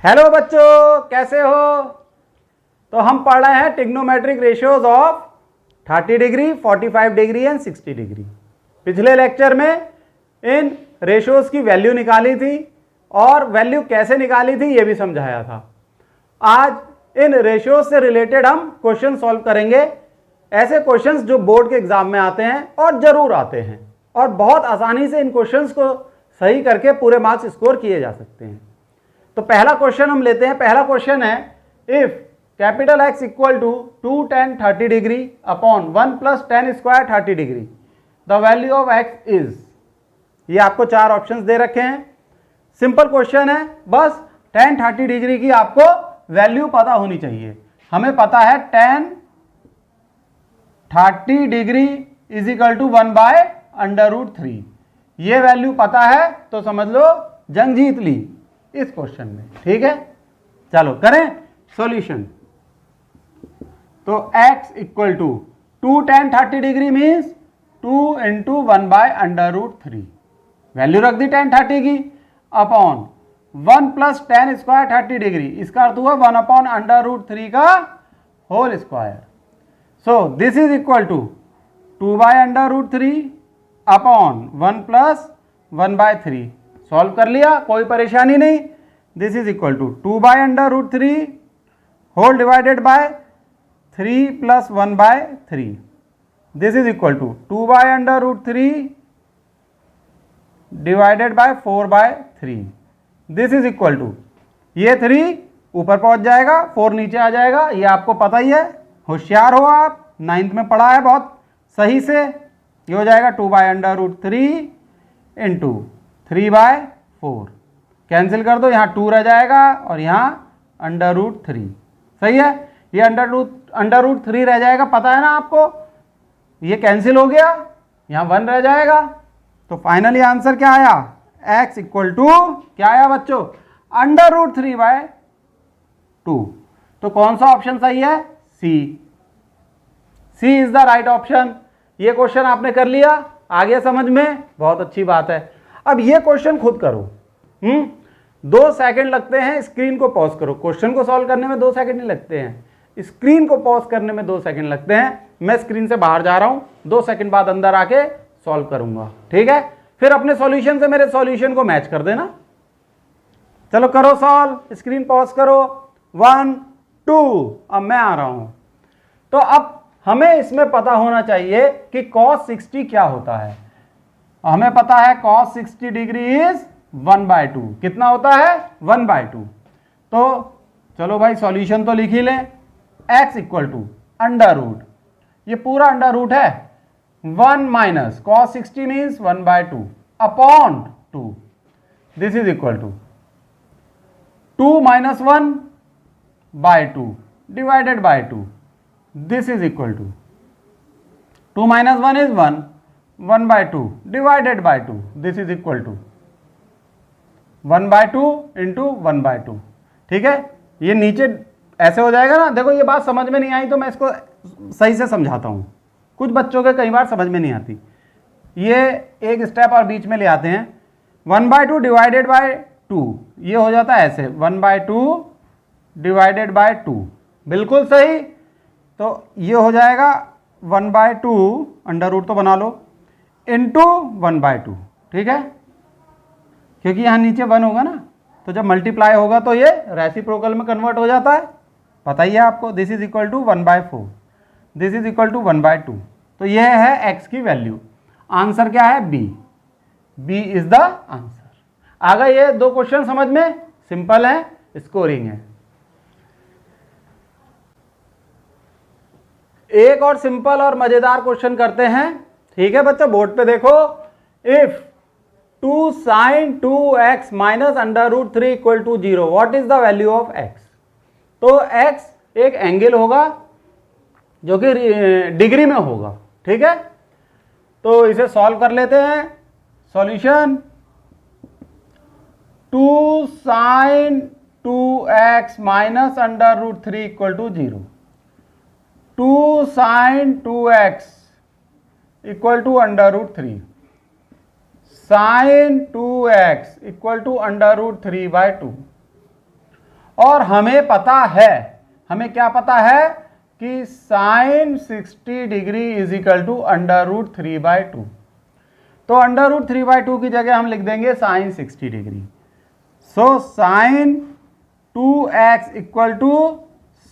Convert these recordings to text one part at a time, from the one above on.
Hello बच्चों, कैसे हो? तो हम पढ़ रहे हैं trigonometric ratios of 30 degree, 45 degree and 60 degree. पिछले लेक्चर में इन रेशियोज की वैल्यू निकाली थी और वैल्यू कैसे निकाली थी ये भी समझाया था। आज इन रेशियोज से रिलेटेड हम क्वेश्चन सॉल्व करेंगे, ऐसे क्वेश्चंस जो बोर्ड के एग्जाम में आते हैं और जरूर आते हैं, और बहुत आसानी से इन क्वेश्चंस को सही करके पूरे मार्क्स स्कोर किए जा सकते हैं। तो पहला क्वेश्चन हम लेते हैं। पहला क्वेश्चन है, if capital X equal to 2 tan 30 degree upon 1 plus tan square 30 degree, the value of X is. ये आपको चार ऑप्शंस दे रखे हैं। सिंपल क्वेश्चन है, बस tan 30 डिग्री की आपको वैल्यू पता होनी चाहिए। हमें पता है tan 30 degree is equal to 1/√3। ये वैल्यू पता है तो समझ लो जंग जीत ली इस क्वेश्चन में। ठीक है, चलो करें सॉल्यूशन। तो x equal to 2 tan 30 degree means 2 into 1/√3, value रख दी tan 30 की, upon 1 plus tan square 30 degree, इसका अर्थ हुआ 1/√3 का whole square. So this is equal to 2/√3 upon 1 plus 1/3। Solve कर लिया, कोई परेशानी नहीं। This is equal to 2/√3 whole divided by 3 plus 1/3। This is equal to 2/√3 divided by 4/3। This is equal to, ये 3 ऊपर पहुंच जाएगा, 4 नीचे आ जाएगा। ये आपको पता ही है, होशियार हो आप, 9th में पढ़ा है बहुत सही से। ये हो जाएगा 2/√3 इंटू 3/4। कैंसिल कर दो, यहाँ 2 रह जाएगा और यहाँ √3। सही है, ये √3 रह जाएगा, पता है ना आपको। ये कैंसिल हो गया, यहाँ 1 रह जाएगा। तो फाइनली आंसर क्या आया? x इक्वल टू क्या आया बच्चों? √3/2। तो कौन सा ऑप्शन सही है? सी इज द राइट ऑप्शन। ये क्वेश्चन आपने कर लिया, आ गया समझ में, बहुत अच्छी बात है। अब ये क्वेश्चन खुद करो। 2 सेकंड लगते हैं, स्क्रीन को पॉज करो। क्वेश्चन को सॉल्व करने में 2 सेकंड नहीं लगते हैं, स्क्रीन को पॉज करने में 2 सेकंड लगते हैं। मैं स्क्रीन से बाहर जा रहा हूं, 2 सेकंड बाद अंदर आके सॉल्व करूंगा। ठीक है, फिर अपने सॉल्यूशन से मेरे सॉल्यूशन को मैच कर देना। चलो करो सॉल्व, स्क्रीन पॉज करो। 1 2, अब मैं आ रहा हूं। तो अब हमें इसमें पता होना चाहिए कि cos 60 क्या होता है। हमें पता है cos 60 डिग्री इज 1/2। कितना होता है? 1/2। तो चलो भाई सॉल्यूशन तो लिख ही लें। x इक्वल टू √, ये पूरा √ है, 1 minus cos 60 means 1/2 upon 2। This is equal to 2 minus 1/2 divided by 2। This is equal to 2 minus 1 is 1, 1/2 divided by 2। This is equal to 1/2 into 1/2। ठीक है, ये नीचे ऐसे हो जाएगा ना। देखो ये बात समझ में नहीं आई तो मैं इसको सही से समझाता हूँ, कुछ बच्चों के कई बार समझ में नहीं आती। ये एक स्टेप और बीच में ले आते हैं। 1/2 डिवाइडेड बाय 2, ये हो जाता है ऐसे, 1/2 डिवाइडेड बाय 2। बिल्कुल सही। तो ये हो जाएगा 1/2, √ तो बना लो, इंटू 1/2। ठीक है, क्योंकि यहाँ नीचे 1 होगा ना, तो जब मल्टीप्लाई होगा तो ये रेसिप्रोकल में कन्वर्ट हो जाता है, पता ही है आपको। This is equal to 1/4, this is equal to 1/2। तो यह है x की वैल्यू। आंसर क्या है? B is the answer. आ गए ये 2 क्वेश्चन समझ में? सिंपल है, स्कोरिंग है। एक और सिंपल और मजेदार क्वेश्चन करते हैं। ठीक है बच्चों, बोर्ड पे देखो। If 2 sin 2x minus √3 equal to 0, what is the value of x? तो x एक एंगल होगा जो कि डिग्री में होगा। ठीक है, तो इसे सॉल्व कर लेते हैं। Solution, 2 sin 2x minus √3 equal to 0। 2 sin 2x equal to √3, sin 2x equal to √3/2। और हमें पता है, हमें क्या पता है कि sine 60 degree is equal to √3/2। तो √3/2 की जगह हम लिख देंगे sine 60 degree. So sine 2x equal to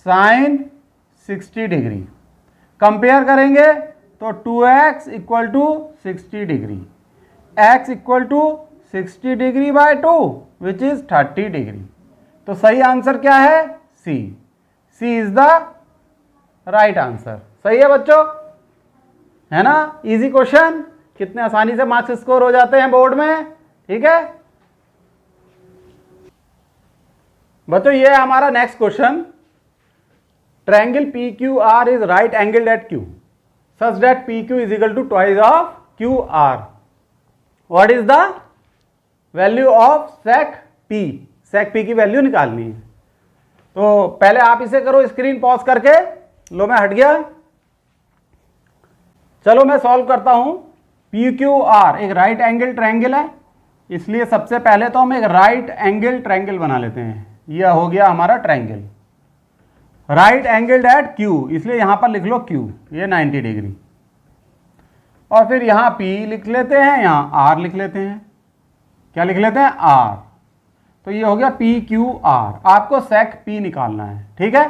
sine 60 degree. Compare करेंगे तो 2x equal to 60 degree, x equal to 60 degree by 2 which is 30 degree. तो सही आंसर क्या है? C. C is the right answer. सही है बच्चों, है ना? इजी क्वेश्चन, कितने आसानी से मार्क्स स्कोर हो जाते हैं बोर्ड में। ठीक है बच्चों, ये है हमारा next question. Triangle PQR is right angled at Q such that PQ is equal to twice of QR। What is the value of sec P? Sec P की वैल्यू निकालनी है। तो पहले आप इसे करो स्क्रीन पॉज करके। लो मैं हट गया, चलो मैं सॉल्व करता हूं। PQR एक राइट एंगल ट्रायंगल है, इसलिए सबसे पहले तो हम एक राइट एंगल ट्रायंगल बना लेते हैं। यह हो गया हमारा triangle right angled at Q, इसलिए यहां पर लिख लो Q, ये 90 डिग्री। और फिर यहां P लिख लेते हैं, यहां R लिख लेते हैं। क्या लिख लेते हैं? R। तो ये हो गया PQR। आपको सेक P निकालना है। ठीक है,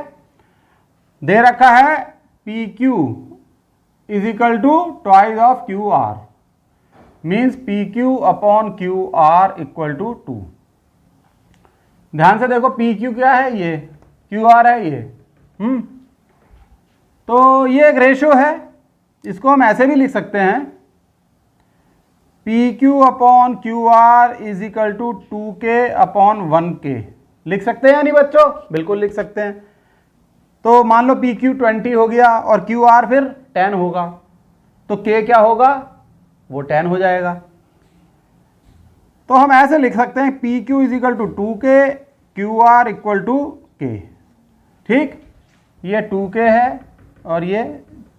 दे रखा है PQ is equal to twice of QR, means PQ upon QR equal to 2। ध्यान से देखो, PQ क्या है? ये QR है ये। तो ये एक रेशो है, इसको हम ऐसे भी लिख सकते हैं, PQ upon QR is equal to 2K upon 1K। लिख सकते हैं या नहीं बच्चों? बिल्कुल लिख सकते हैं। तो मान लो PQ 20 हो गया और QR फिर 10 होगा, तो K क्या होगा? वो 10 हो जाएगा। तो हम ऐसे लिख सकते हैं PQ is equal to 2K, QR equal to K। ठीक, ये 2K है और ये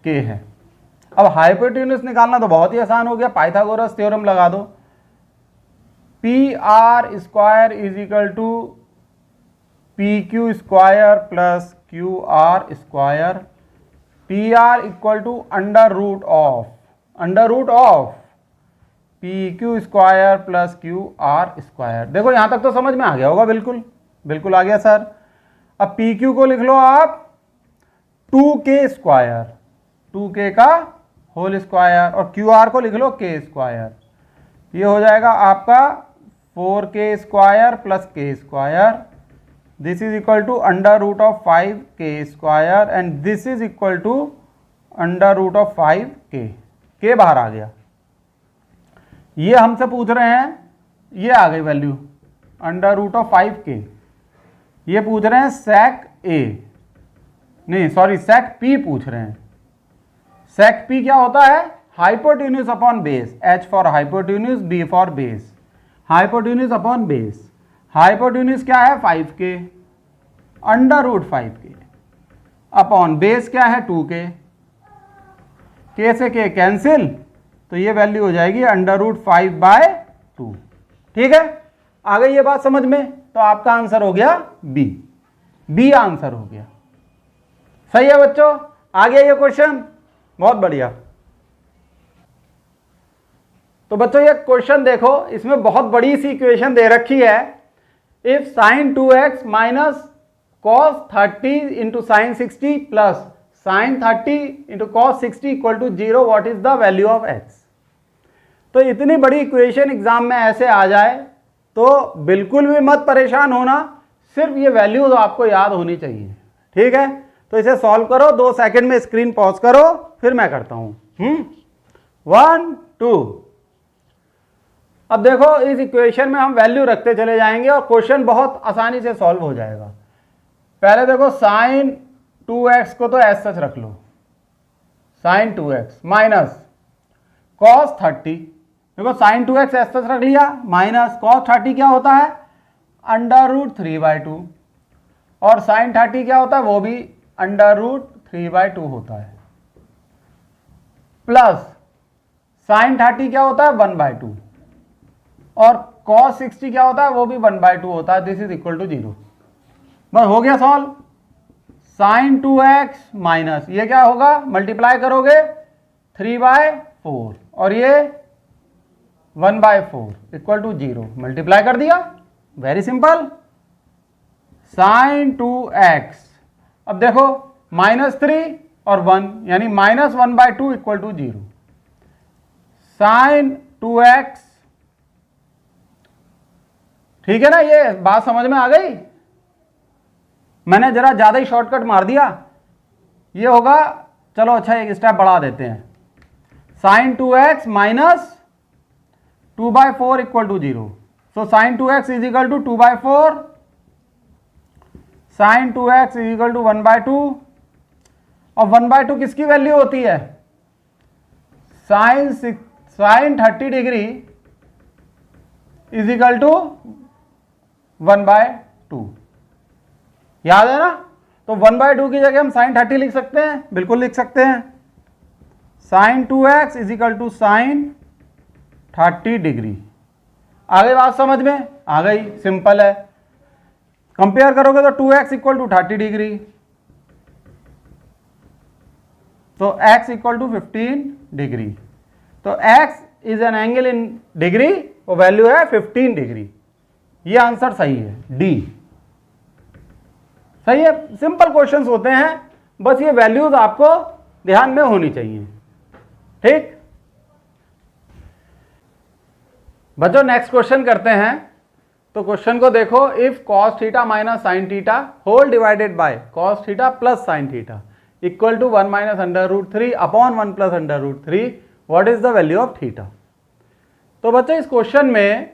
K है। अब हाइपोटेन्यूज निकालना तो बहुत ही आसान हो गया, पाइथागोरस थ्योरम लगा दो। PR square is equal to PQ square plus QR square. PR equal to under root of PQ square plus QR square. देखो यहां तक तो समझ में आ गया होगा, बिल्कुल बिल्कुल आ गया सर। अब PQ को लिख लो आप 2K स्क्वायर, 2K का होल स्क्वायर, और QR को लिख लो K स्क्वायर। ये हो जाएगा आपका 4K square plus K square. This is equal to under root of 5K square and this is equal to under root of 5K। K बाहर आ गया। ये हमसे पूछ रहे हैं, ये आ गई value under root of 5K। ये पूछ रहे हैं सेक A, नहीं सॉरी सेक P पूछ रहे हैं। सेक P क्या होता है? Hypotenuse upon base, H for hypotenuse, B for base. Hypotenuse upon base, hypotenuse क्या है? 5K under root 5K upon base क्या है? 2K। K से K कैंसिल, तो ये वैल्यू हो जाएगी अंडर रूट 5/2। ठीक है, आ गई ये बात समझ में? तो आपका आंसर हो गया बी आंसर हो गया। सही है बच्चों, आ गया ये क्वेश्चन, बहुत बढ़िया। तो बच्चों ये क्वेश्चन देखो, इसमें बहुत बड़ी सी इक्वेशन दे रखी है। If sine 2x minus cos 30 into sine 60 plus sine 30 into cos 60 equal to 0, what is the value of x? तो इतनी बड़ी इक्वेशन एग्जाम में ऐसे आ जाए तो बिल्कुल भी मत परेशान होना, सिर्फ ये वैल्यू तो आपको याद होनी चाहिए। ठीक है, तो इसे सॉल्व करो, 2 सेकंड में स्क्रीन पॉज करो, फिर मैं करता हूं। 1 2। अब देखो इस इक्वेशन में हम वैल्यू रखते चले जाएंगे और क्वेश्चन बहुत आसानी से सॉल्व हो जाएगा। पहले देखो साइन 2x को तो ऐसा सच रख लो, साइन 2x माइनस कॉस 30। देखो साइन 2x ऐसा रख लिया, माइनस कॉस 30 क्या होता है? अंडर रूट 3/2, और साइन 30 क्या होता है? वो भी अंडर रूट 3/2 होता है, प्लस साइन 30 क्या होता है? 1/2, और कॉस 60 क्या होता है? वो भी 1/2 होता है। This is equal to 0। बस हो गया सॉल्व। साइन 2x माइनस ये क्या होगा, मल्टीप्लाई करोगे 3/4 और ये 1/4 इक्वल टू 0, मल्टीप्लाई कर दिया, वेरी सिंपल। साइन 2x, अब देखो -3 और 1 यानी -1/2 इक्वल टू 0। साइन 2x, ठीक है ना, ये बात समझ में आ गई। मैंने जरा ज्यादा ही शॉर्टकट मार दिया, ये होगा, चलो अच्छा एक स्टेप बढ़ा देते हैं। Sine 2x minus 2/4 equal to 0, so sine 2x is equal to 2/4, sine 2x is equal to 1/2, और 1/2 किसकी वैल्यू होती है, sine 30 degree is equal to 1/2, याद है ना। तो 1/2 की जगह हम साइन 30 लिख सकते हैं, बिल्कुल लिख सकते हैं। Sine 2x is equal to sine 30 degree. आ गई बात समझ में, आ गई, सिंपल है। कंपेयर करोगे तो 2x इक्वल टू 30 डिग्री, तो x इक्वल टू 15 डिग्री। तो x is an angle in degree, वो वैल्यू है 15 डिग्री। ये आंसर सही है, डी सही है। सिंपल क्वेश्चंस होते हैं, बस ये वैल्यूज आपको ध्यान में होनी चाहिए, ठीक। बच्चों नेक्स्ट क्वेश्चन करते हैं। तो क्वेश्चन को देखो, if cos theta minus sine theta whole divided by cos theta plus sine theta equal to 1 minus √3 upon 1 plus √3, what is the value of theta. तो बच्चों इस क्वेश्चन में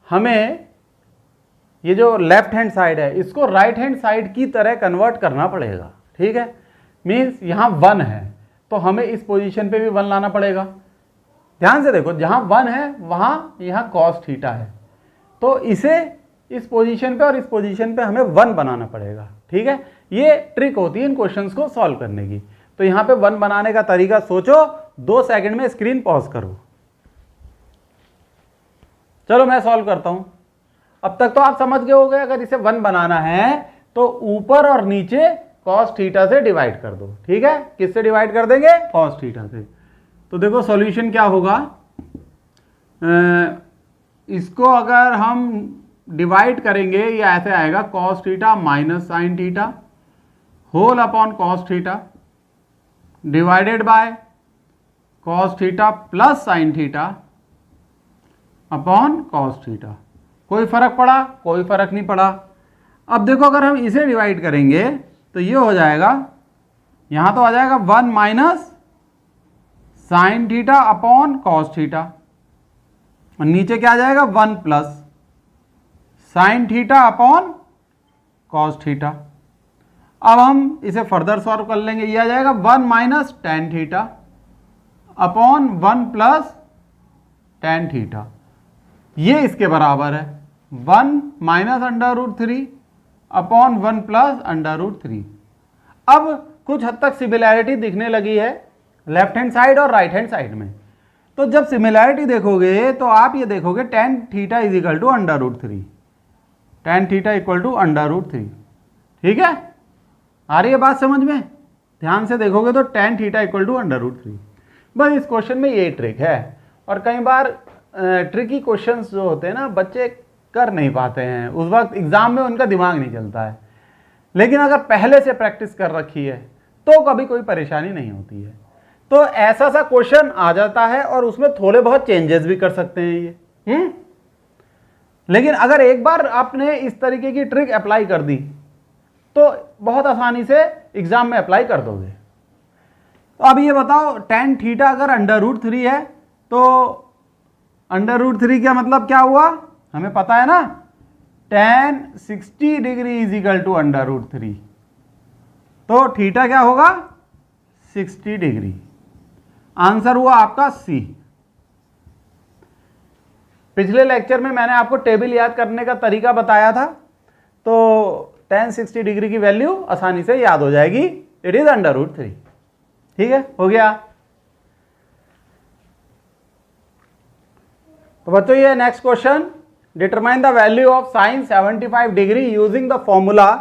हमें ये जो लेफ्ट हैंड साइड है इसको राइट हैंड साइड की तरह कन्वर्ट करना पड़ेगा, ठीक है। मीन्स यहां 1 है तो हमें इस पोजीशन पे भी 1 लाना पड़ेगा। ध्यान से देखो, जहां 1 है वहां यहां कॉस थीटा है, तो इसे इस पोजीशन पे और इस पोजीशन पे हमें 1 बनाना पड़ेगा, ठीक है। ये ट्रिक होती है इन क्वेश्चंस को सॉल्व करने की। तो यहां पे 1 बनाने का तरीका सोचो, 2 सेकंड में स्क्रीन पॉज करो। चलो मैं सॉल्व करता हूं। अब तक तो आप समझ गए होंगे, अगर इसे 1 बनाना है तो ऊपर और नीचे कॉस थीटा से डिवाइड कर दो, ठीक है। किससे डिवाइड कर देंगे, कॉस थीटा से। तो देखो सॉल्यूशन क्या होगा, इसको अगर हम डिवाइड करेंगे ये ऐसे आएगा, cos theta minus sine theta whole upon cos theta divided by cos theta plus sine theta upon cos theta. कोई फर्क पड़ा, कोई फर्क नहीं पड़ा। अब देखो अगर हम इसे डिवाइड करेंगे तो ये हो जाएगा, यहां तो आ जाएगा 1 minus sine theta upon cos theta, और नीचे क्या आ जाएगा 1 plus sine theta upon cos theta. अब हम इसे फर्दर सॉल्व कर लेंगे, ये आ जाएगा 1 minus tan theta upon 1 plus tan theta, ये इसके बराबर है 1 माइनस √3 अपॉन 1 प्लस √3। अब कुछ हद तक सिमिलैरिटी दिखने लगी है लेफ्ट हैंड साइड और राइट हैंड साइड में। तो जब सिमिलैरिटी देखोगे तो आप ये देखोगे tan theta is equal to √3, tan theta equal to √3, ठीक है। आ रही है बात समझ में, ध्यान से देखोगे तो टेन थीटा इक्वल टू √3। बस इस क्वेश्चन में ये ट्रिक है, और कई बार ट्रिकी क्वेश्चंस जो होते हैं ना बच्चे कर नहीं पाते हैं, उस वक्त एग्जाम में उनका दिमाग नहीं चलता है। लेकिन अगर पहले से प्रैक्टिस कर रखी है तो कभी कोई परेशानी नहीं होती है। तो ऐसा सा क्वेश्चन आ जाता है और उसमें थोड़े बहुत चेंजेस भी कर सकते हैं ये, लेकिन अगर एक बार आपने इस तरीके की ट्रिक अप्लाई कर दी तो बहुत आसानी से एग्जाम में अप्लाई कर दोगे। तो अब ये बताओ टेन थीटा अगर √3 है तो √3 का मतलब क्या हुआ, हमें पता है ना, tan 60 degree is equal to √3, तो थीटा क्या होगा 60 डिग्री। आंसर हुआ आपका सी। पिछले लेक्चर में मैंने आपको टेबल याद करने का तरीका बताया था, तो tan 60 डिग्री की वैल्यू आसानी से याद हो जाएगी, इट इज √3, ठीक है, हो गया। तो बच्चों ये next question, determine the value of sine 75 degree using the formula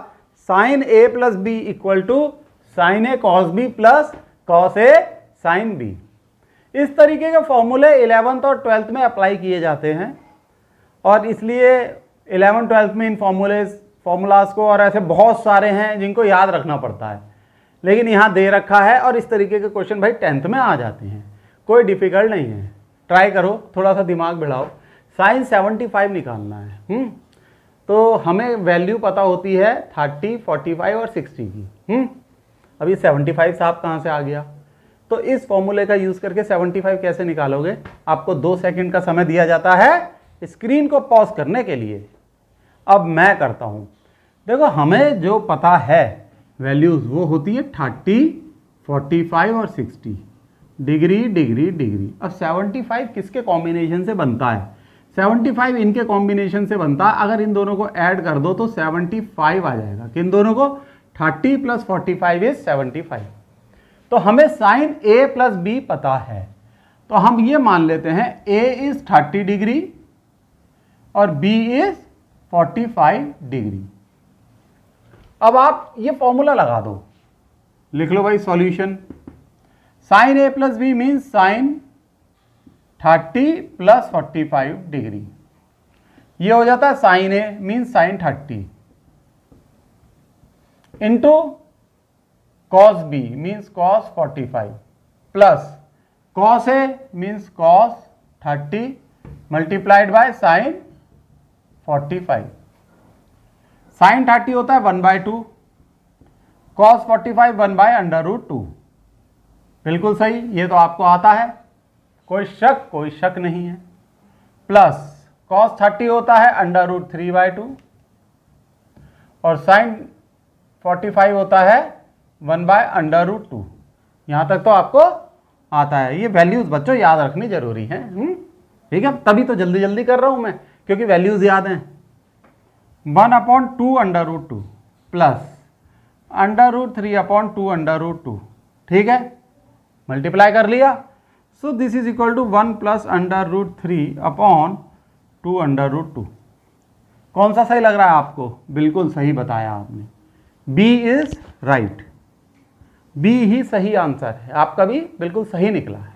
sine A plus B equal to sine A cos B plus cos A sine B. इस तरीके के फॉर्मूले 11th और 12th में अप्लाई किए जाते हैं और इसलिए 11th 12th में इन फॉर्मूलाज को, और ऐसे बहुत सारे हैं जिनको याद रखना पड़ता है, लेकिन यहाँ दे रखा है और इस तरीके के क्वेश्चन भाई 10th में आ जाते हैं, कोई डिफिकल्ट नहीं है। ट्राई करो, थोड़ा सा दिमाग बढ़ाओ। साइन 75 निकालना है। तो हमें वैल्यू पता होती है 30, 45 और 60 की। अभी 75 साहब कहाँ से आ गया? तो इस फॉर्मूले का यूज करके 75 कैसे निकालोगे? आपको 2 सेकंड का समय दिया जाता है स्क्रीन को पॉज करने के लिए। अब मैं करता हूं। देखो, हमें जो पता है वैल्यूज वो होती है 30, 45 और 60, डिग्री डिग्री डिग्री। अब 75 किसके कॉम्बिनेशन से बनता है? 75 इनके कॉम्बिनेशन से बनता है। अगर इन दोनों को ऐड कर दो तो 75 आ जाएगा। किन दोनों को? 30 प्लस 45 इज 75। तो हमें साइन ए प्लस बी पता है, तो हम ये मान लेते हैं ए इज 30 डिग्री और बी इज 45 डिग्री। अब आप ये फॉर्मूला लगा दो, लिख लो भाई solution. Sine A plus B mean sine 30 plus 45 degree. ये हो जाता है sine A mean sine 30 into cos B means cos 45 plus cos A means cos 30 multiplied by sine 45। Sine 30 होता है 1/2, कॉस 45 1/√2। बिल्कुल सही, ये तो आपको आता है, कोई शक नहीं है। प्लस कॉस 30 होता है √3/2 और साइन 45 होता है 1/√2। यहां तक तो आपको आता है। ये वैल्यूज बच्चों याद रखनी जरूरी है। ठीक है, तभी तो जल्दी जल्दी कर रहा हूं मैं, क्योंकि वैल्यूज याद हैं। 1/2 प्लस √3/2 ठीक है, मल्टीप्लाई कर लिया। So this is equal to 1 plus √3/2 कौन सा सही लग रहा है आपको? बिल्कुल सही बताया आपने, बी इज राइट। बी ही सही आंसर है, आपका भी बिल्कुल सही निकला है।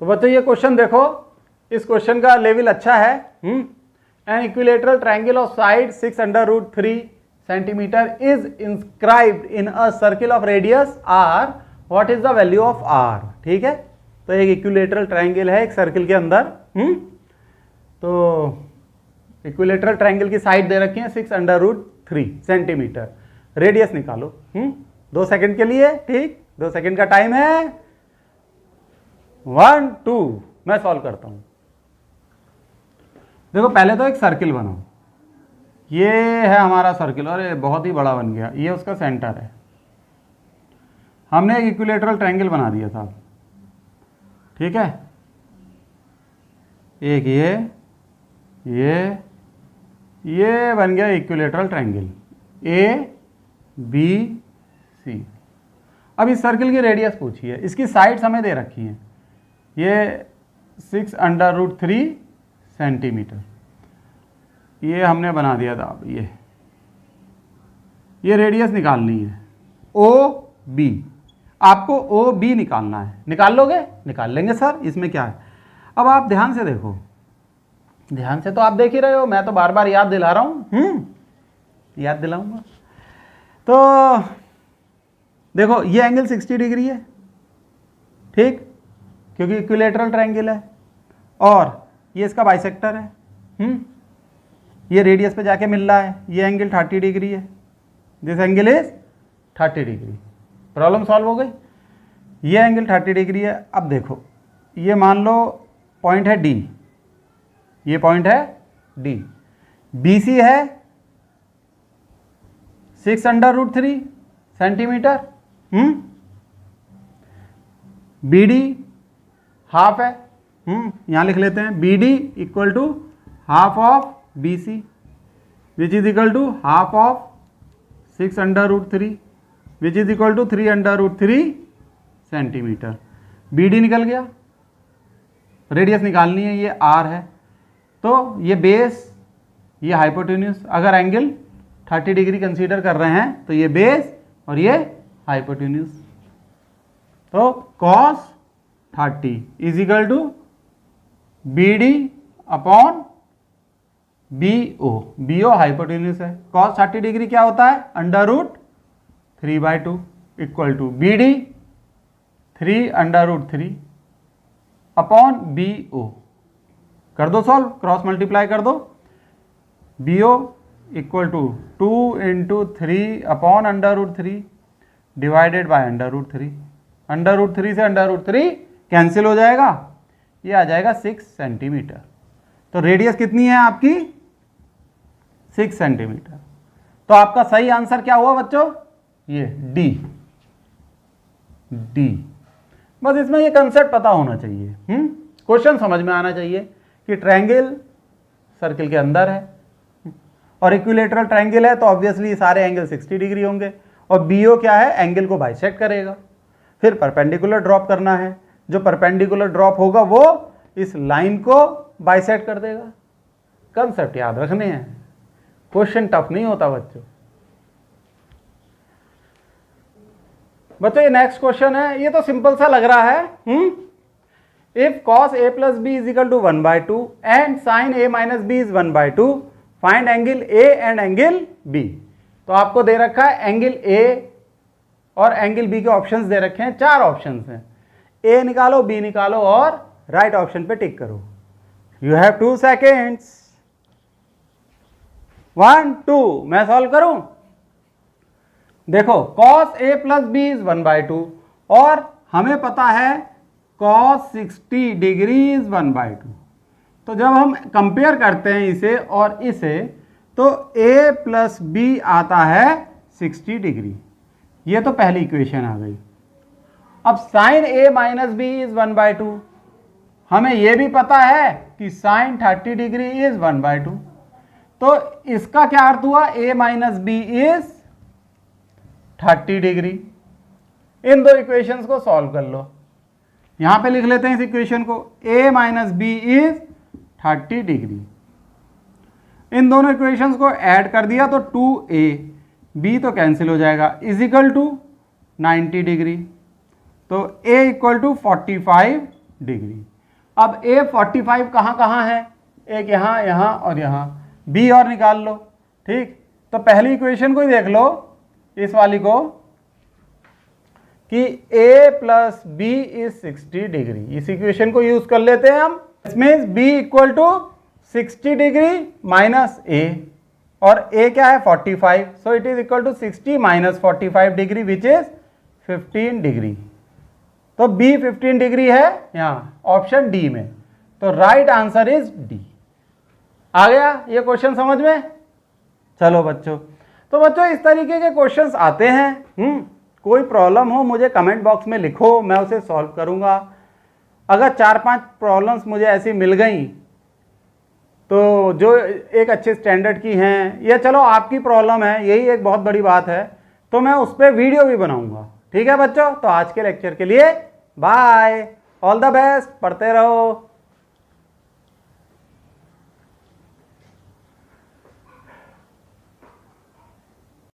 तो बच्चों ये क्वेश्चन देखो, इस क्वेश्चन का लेवल अच्छा है। An equilateral triangle of side 6√3 centimetre is inscribed in a circle of radius R, what is the value of R? ठीक है, तो एक इक्विलेटरल ट्रायंगल है एक सर्किल के अंदर। तो इक्विलेटरल ट्रायंगल की साइड दे रखी है 6√3 सेंटीमीटर। रेडियस निकालो 2 सेकंड के लिए। ठीक, 2 सेकंड का टाइम है। 1, 2 मैं सॉल्व करता हूं। देखो, पहले तो एक सर्किल बनाओ। ये है हमारा सर्किल और ये बहुत ही बड़ा बन गया, ये उसका सेंटर है। हमने एक इक्विलेटरल ट्रायंगल बना दिया था। ठीक है, एक ये बन गया equilateral triangle A B C. अब इस सर्किल की रेडियस पूछी है, इसकी साइड्स हमें दे रखी हैं। ये 6√3 सेंटीमीटर ये हमने बना दिया था। अब ये रेडियस निकालनी है ओ बी। आपको ओ बी निकालना है। निकाल लोगे? निकाल लेंगे सर, इसमें क्या है। अब आप ध्यान से देखो, ध्यान से तो आप देख ही रहे हो, मैं तो बार बार याद दिला रहा हूं। याद दिलाऊंगा। तो देखो, ये एंगल 60 डिग्री है। ठीक, क्योंकि इक्विलेटरल ट्रायंगल है और ये इसका बाइसेक्टर है। ये रेडियस पे जाके मिल रहा है। ये एंगल 30 डिग्री है। This angle is 30 degree. Problem solve हो गई। ये एंगल 30 डिग्री है। अब देखो, ये मान लो पॉइंट है डी, ये पॉइंट है डी। बी सी है 6√3 सेंटीमीटर। बी डी हाफ है। यहां लिख लेते हैं B D equal to half of B C which is equal to half of 6√3 which is equal to 3√3 centimetre. B D निकल गया। रेडियस निकालनी है, ये r है, तो ये बेस, ये हाइपोटेन्यूज। अगर एंगल 30 डिग्री कंसीडर कर रहे हैं तो ये बेस और ये हाइपोटेन्यूज। तो cos 30 is equal to BD upon BO। BO hypotenuse है। cos 30 डिग्री क्या होता है? √3/2 equal to BD 3√3 upon BO। कर दो सॉल्व, क्रॉस मल्टीप्लाई कर दो। BO equal to 2 × 3 upon √3 divided by √3। √3 से √3 कैंसिल हो जाएगा, ये आ जाएगा 6 सेंटीमीटर। तो रेडियस कितनी है आपकी? 6 सेंटीमीटर। तो आपका सही आंसर क्या हुआ बच्चों? ये डी। बस इसमें ये कंसेप्ट पता होना चाहिए, क्वेश्चन समझ में आना चाहिए कि ट्रायंगल सर्किल के अंदर है और इक्विलेटरल ट्रायंगल है, तो ऑब्वियसली सारे एंगल 60 डिग्री होंगे। और BO क्या है? एंगल को बाइसेक्ट करेगा। फिर परपेंडिकुलर ड्रॉप करना है, जो परपेंडिकुलर ड्रॉप होगा वो इस लाइन को बाइसेक्ट कर देगा। कंसेप्ट याद रखने हैं, क्वेश्चन टफ नहीं होता बच्चों। ये नेक्स्ट क्वेश्चन है, ये तो सिंपल सा लग रहा है। If cos A + B is equal to 1/2 and sin A - B is 1/2, find angle A and angle B। तो आपको दे रखा है एंगल A और एंगल B के ऑप्शंस दे रखे हैं, 4 ऑप्शंस हैं। A निकालो, B निकालो और राइट ऑप्शन पे टिक करो। You have 2 seconds. 1 2 मैं सॉल्व करूं? देखो cos A + B इज 1/2 और हमें पता है cos 60 डिग्री इज 1/2। तो जब हम कंपेयर करते हैं इसे और इसे, तो A + B आता है 60 डिग्री। ये तो पहली इक्वेशन आ गई। अब sin A - B इज 1/2, हमें यह भी पता है कि sin 30 डिग्री इज 1/2। तो इसका क्या अर्थ हुआ? A - B is 30 degree. इन दो इक्वेशंस को सॉल्व कर लो। यहां पे लिख लेते हैं इस इक्वेशन को, A - B इज 30 डिग्री। इन दोनों इक्वेशंस को ऐड कर दिया तो 2A, B तो कैंसिल हो जाएगा, इज इक्वल टू 90 डिग्री। तो A इक्वल टू 45 डिग्री। अब A 45 कहाँ है? एक यहाँ, यहाँ और यहाँ। B और निकाल लो। ठीक, तो पहली इक्वेशन को ही देख लो, इस वाली को, कि A + B इज 60 डिग्री। इस इक्वेशन को यूज कर लेते हैं हम। इसमें B equal to 60 degree minus A, और A क्या है? 45। So it is equal to 60 - 45 degree which is 15 degree. तो B 15 डिग्री है यहाँ ऑप्शन डी में। तो राइट आंसर इज डी। आ गया ये क्वेश्चन समझ में? चलो बच्चों, तो बच्चों इस तरीके के क्वेश्चंस आते हैं। कोई प्रॉब्लम हो मुझे कमेंट बॉक्स में लिखो, मैं उसे सॉल्व करूंगा। अगर 4-5 प्रॉब्लम्स मुझे ऐसी मिल गई तो जो एक अच्छे स्टैंडर्ड की हैं, या चलो आपकी प्रॉब्लम है, यही एक बहुत बड़ी बात है, तो मैं उस पर वीडियो भी बनाऊंगा। ठीक है बच्चों, तो आज के लेक्चर के लिए बाय, ऑल द बेस्ट, पढ़ते रहो।